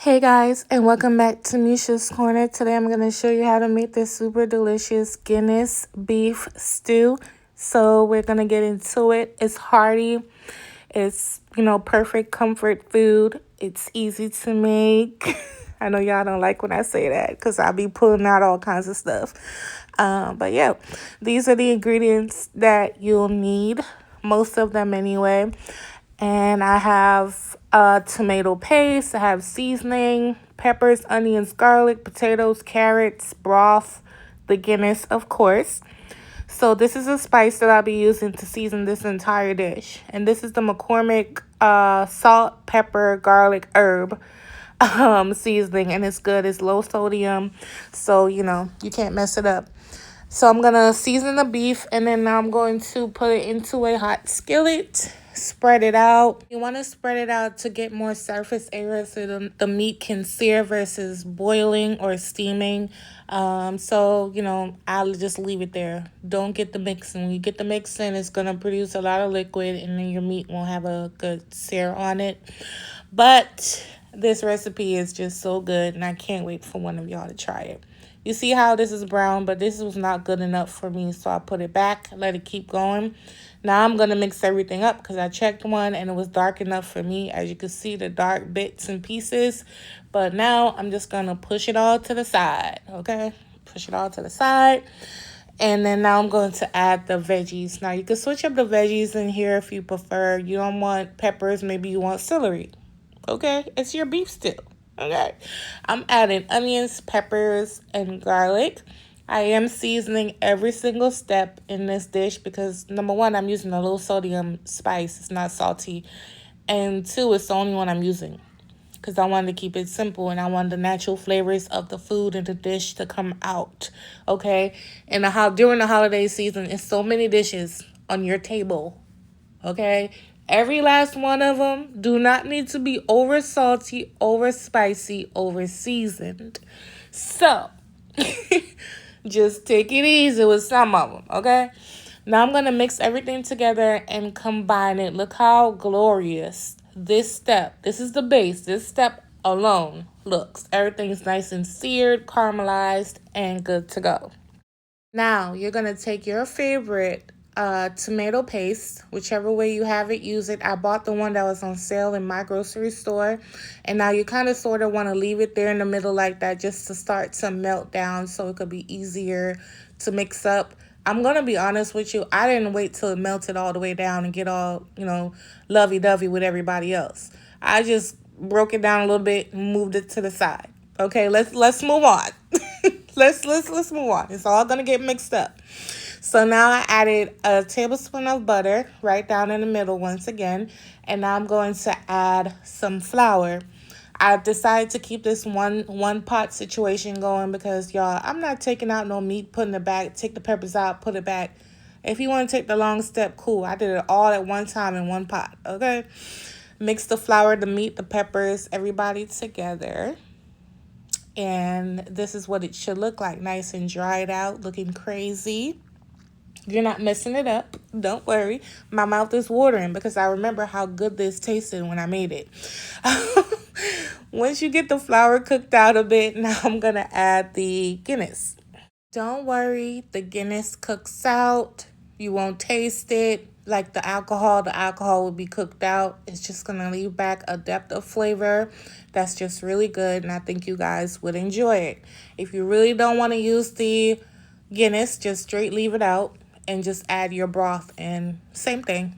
Hey guys, and welcome back to Misha's Corner. Today I'm going to show you how to make this super delicious Guinness beef stew. So we're going to get into it. It's hearty. It's, perfect comfort food. It's easy to make. I know y'all don't like when I say that because I'll be pulling out all kinds of stuff. But yeah, these are the ingredients that you'll need. Most of them anyway. And I have tomato paste, I have seasoning, peppers, onions, garlic, potatoes, carrots, broth, the Guinness, of course. So this is a spice that I'll be using to season this entire dish. And this is the McCormick salt, pepper, garlic, herb seasoning. And it's good. It's low sodium. So, you can't mess it up. So I'm going to season the beef, and then now I'm going to put it into a hot skillet, spread it out. You want to spread it out to get more surface area so the meat can sear versus boiling or steaming. So, I'll just leave it there. Don't get the mix in. When you get the mix in, it's going to produce a lot of liquid, and then your meat won't have a good sear on it. But this recipe is just so good, and I can't wait for one of y'all to try it. You see how this is brown, but this was not good enough for me, so I put it back, let it keep going. Now I'm going to mix everything up because I checked one and it was dark enough for me. As you can see, the dark bits and pieces. But now I'm just going to push it all to the side, okay? Push it all to the side. And then now I'm going to add the veggies. Now you can switch up the veggies in here if you prefer. You don't want peppers, maybe you want celery, okay? It's your beef stew. Okay, I'm adding onions, peppers, and garlic. I am seasoning every single step in this dish because, number one, I'm using a low sodium spice. It's not salty. And two, it's the only one I'm using because I wanted to keep it simple and I wanted the natural flavors of the food and the dish to come out. Okay, and during the holiday season, it's so many dishes on your table. Okay, every last one of them do not need to be over salty, over spicy, over seasoned. So, just take it easy with some of them, okay? Now I'm going to mix everything together and combine it. Look how glorious this is the base, this step alone looks. Everything's nice and seared, caramelized, and good to go. Now, you're going to take your favorite tomato paste, whichever way you have it, use it. I bought the one that was on sale in my grocery store. And now you kind of sort of want to leave it there in the middle like that just to start to melt down so it could be easier to mix up. I'm going to be honest with you. I didn't wait till it melted all the way down and get all, lovey-dovey with everybody else. I just broke it down a little bit and moved it to the side. Okay, let's move on. let's move on. It's all gonna get mixed up. So now I added a tablespoon of butter right down in the middle once again, and now I'm going to add some flour. I decided to keep this one pot situation going because y'all, I'm not taking out no meat, putting it back, take the peppers out, put it back. If you want to take the long step, cool. I did it all at one time in one pot. Okay, mix the flour, the meat, the peppers, everybody together. And this is what it should look like. Nice and dried out, looking crazy. You're not messing it up. Don't worry. My mouth is watering because I remember how good this tasted when I made it. Once you get the flour cooked out a bit, now I'm going to add the Guinness. Don't worry. The Guinness cooks out. You won't taste it like the alcohol. The alcohol will be cooked out. It's just going to leave back a depth of flavor that's just really good, and I think you guys would enjoy it. If you really don't want to use the Guinness, just straight leave it out and just add your broth, and same thing.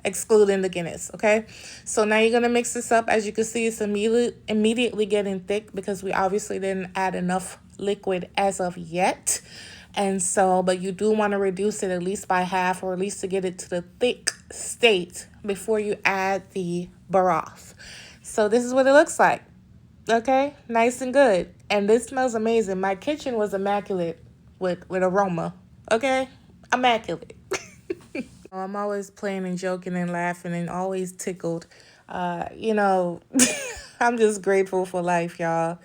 Excluding the Guinness, okay? So now you're going to mix this up. As you can see, it's immediately getting thick because we obviously didn't add enough liquid as of yet. And so, but you do want to reduce it at least by half, or at least to get it to the thick state before you add the broth. So this is what it looks like. Okay, nice and good. And this smells amazing. My kitchen was immaculate with aroma. Okay, immaculate. I'm always playing and joking and laughing and always tickled. I'm just grateful for life, y'all.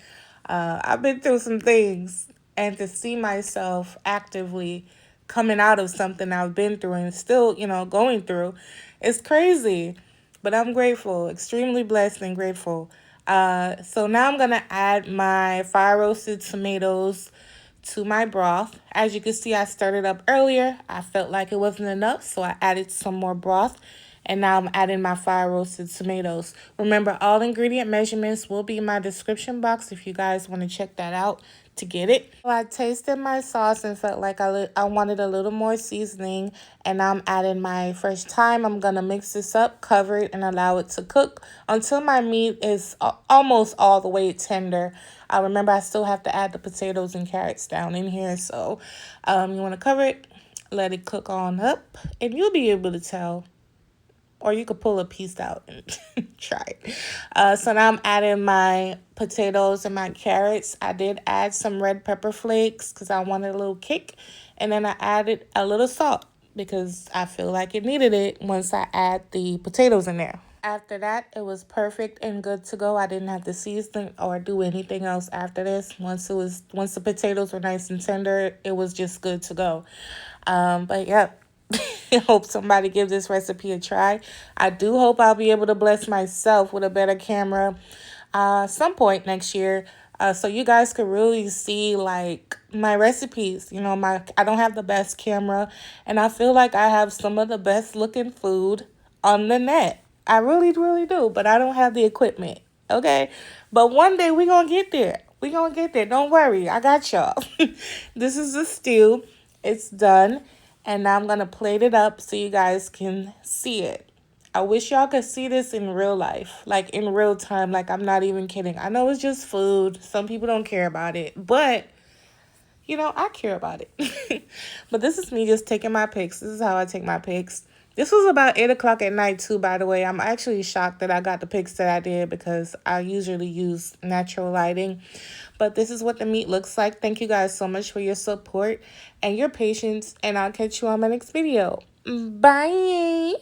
I've been through some things, and to see myself actively coming out of something I've been through and still, going through, it's crazy. But I'm grateful, extremely blessed and grateful. So now I'm going to add my fire roasted tomatoes to my broth. As you can see, I stirred it up earlier. I felt like it wasn't enough, so I added some more broth. And now I'm adding my fire roasted tomatoes. Remember, all ingredient measurements will be in my description box if you guys want to check that out to get it. So I tasted my sauce and felt like I wanted a little more seasoning. And now I'm adding my fresh thyme. I'm going to mix this up, cover it, and allow it to cook until my meat is almost all the way tender. Remember, I still have to add the potatoes and carrots down in here. So you want to cover it, let it cook on up, and you'll be able to tell. Or you could pull a piece out and try it. So now I'm adding my potatoes and my carrots. I did add some red pepper flakes because I wanted a little kick. And then I added a little salt because I feel like it needed it once I add the potatoes in there. After that, it was perfect and good to go. I didn't have to season or do anything else after this. Once the potatoes were nice and tender, it was just good to go. But yeah. I hope somebody gives this recipe a try. I do hope I'll be able to bless myself with a better camera some point next year, so you guys could really see like my recipes. You know, I don't have the best camera, and I feel like I have some of the best looking food on the net. I really, really do, but I don't have the equipment. Okay, but one day we gonna get there. We gonna get there. Don't worry, I got y'all. This is the stew. It's done. And now I'm going to plate it up so you guys can see it. I wish y'all could see this in real life, like in real time. Like, I'm not even kidding. I know it's just food. Some people don't care about it. But, you know, I care about it. But this is me just taking my pics. This is how I take my pics. This was about 8 o'clock at night, too, by the way. I'm actually shocked that I got the pics that I did because I usually use natural lighting. But this is what the meat looks like. Thank you guys so much for your support and your patience. And I'll catch you on my next video. Bye.